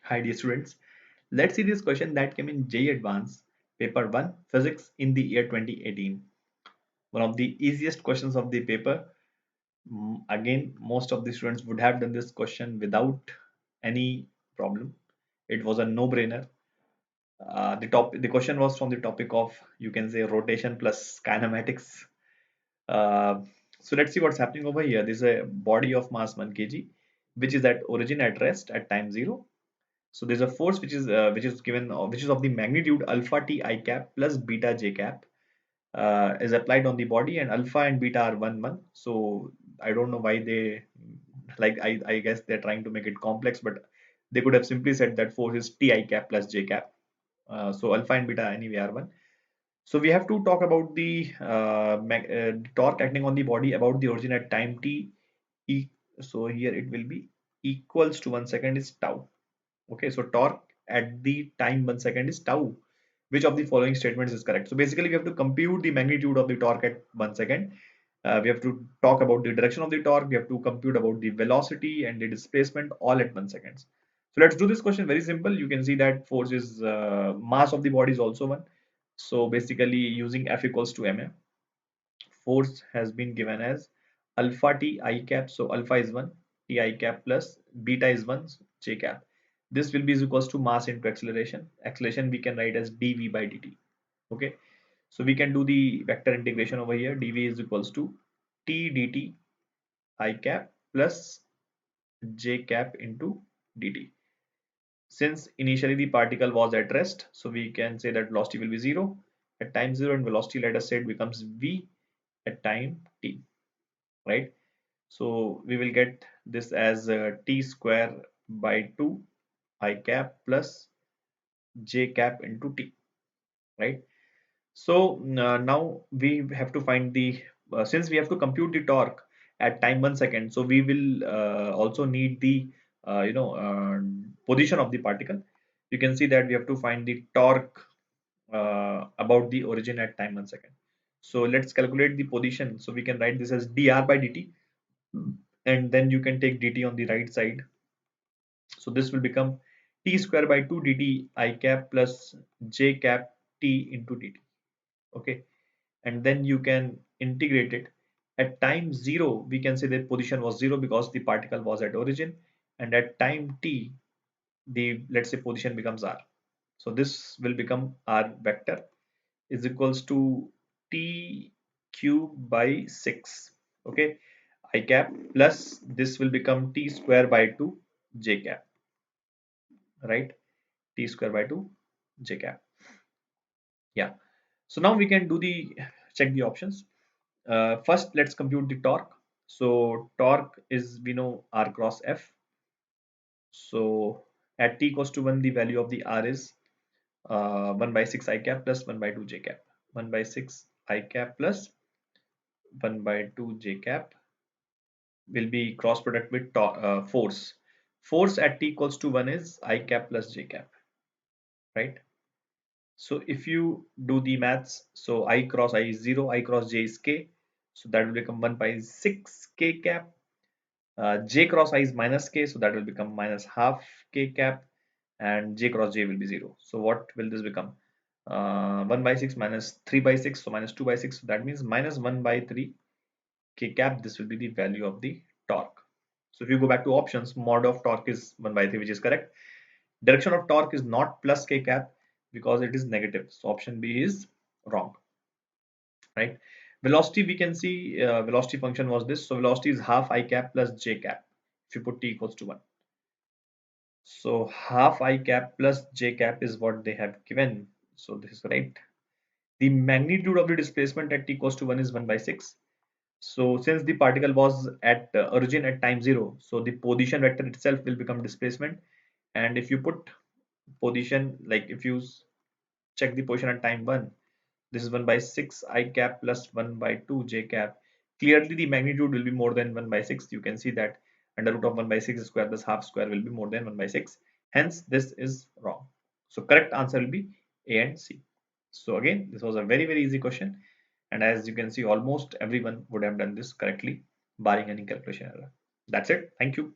Hi dear students, let's see this question that came in JEE Advanced Paper 1 Physics in the year 2018. One of the easiest questions of the paper. Again, most of the students would have done this question without any problem. It was a no-brainer. The question was from the topic of, you can say, rotation plus kinematics. Uh, so let's see what's happening over here. This is a body of mass 1 kg, which is at origin at rest at time 0. So there's a force which is given which is of the magnitude alpha t I cap plus beta j cap is applied on the body, and alpha and beta are 1 1. So I don't know why they, like, I guess they're trying to make it complex, but they could have simply said that force is t I cap plus j cap. So alpha and beta anyway are 1. So we have to talk about the torque acting on the body about the origin at time t. E so here it will be equals to 1 second is tau. Okay, so torque at the time 1 second is tau. Which of the following statements is correct? So basically, we have to compute the magnitude of the torque at 1 second. We have to talk about the direction of the torque. We have to compute about the velocity and the displacement all at 1 second. So let's do this question very simple. You can see that force is mass of the body is also 1. So basically, using F equals to ma, force has been given as alpha t I cap. So alpha is 1, t I cap plus beta is 1, j cap. This will be equals to mass into acceleration. Acceleration we can write as dv by dt. Okay, so we can do the vector integration over here. dv is equals to t dt I cap plus j cap into dt. Since initially the particle was at rest, so we can say that velocity will be 0 at time 0, and velocity, let us say, it becomes v at time t, right? So we will get this as t square by 2 I cap plus j cap into t, right? So now we have to find the since we have to compute the torque at time 1 second, so we will also need the position of the particle. You can see that we have to find the torque about the origin at time 1 second. So let's calculate the position. So we can write this as dr by dt, and then you can take dt on the right side. So this will become t square by 2 dt I cap plus j cap t into dt. Okay, and then you can integrate it. At time 0, we can say that position was 0 because the particle was at origin, and at time t, the, let's say, position becomes r. So this will become r vector is equals to t cube by 6. Okay, I cap plus this will become t square by 2 j cap, right? T square by 2 j cap. Yeah, so now we can do the check the options. First, let's compute the torque. So torque is, we know, r cross f. So at t equals to 1, the value of the r is 1 by 6 I cap plus 1 by 2 j cap. 1 by 6 I cap plus 1 by 2 j cap will be cross product with force. Force at t equals to 1 is I cap plus j cap, right? So if you do the maths, so I cross I is 0, I cross j is k. So that will become 1 by 6 k cap. J cross I is minus k, so that will become minus half k cap, and j cross j will be 0. So what will this become? 1 by 6 minus 3 by 6, so minus 2 by 6. So that means minus 1 by 3 k cap. This will be the value of the torque. So if you go back to options, mod of torque is 1 by 3, which is correct. Direction of torque is not plus k cap because it is negative. So option B is wrong, right? Velocity, we can see velocity function was this. So velocity is half I cap plus j cap if you put t equals to 1. So half I cap plus j cap is what they have given. So this is right. The magnitude of the displacement at t equals to 1 is 1 by 6. So since the particle was at origin at time 0, so the position vector itself will become displacement. And if you put position, like if you check the position at time 1, this is 1 by 6 I cap plus 1 by 2 j cap. Clearly the magnitude will be more than 1 by 6. You can see that under root of 1 by 6 square plus half square will be more than 1 by 6. Hence this is wrong. So correct answer will be A and C. So again, this was a very easy question, and as you can see, almost everyone would have done this correctly barring any calculation error. That's it. Thank you.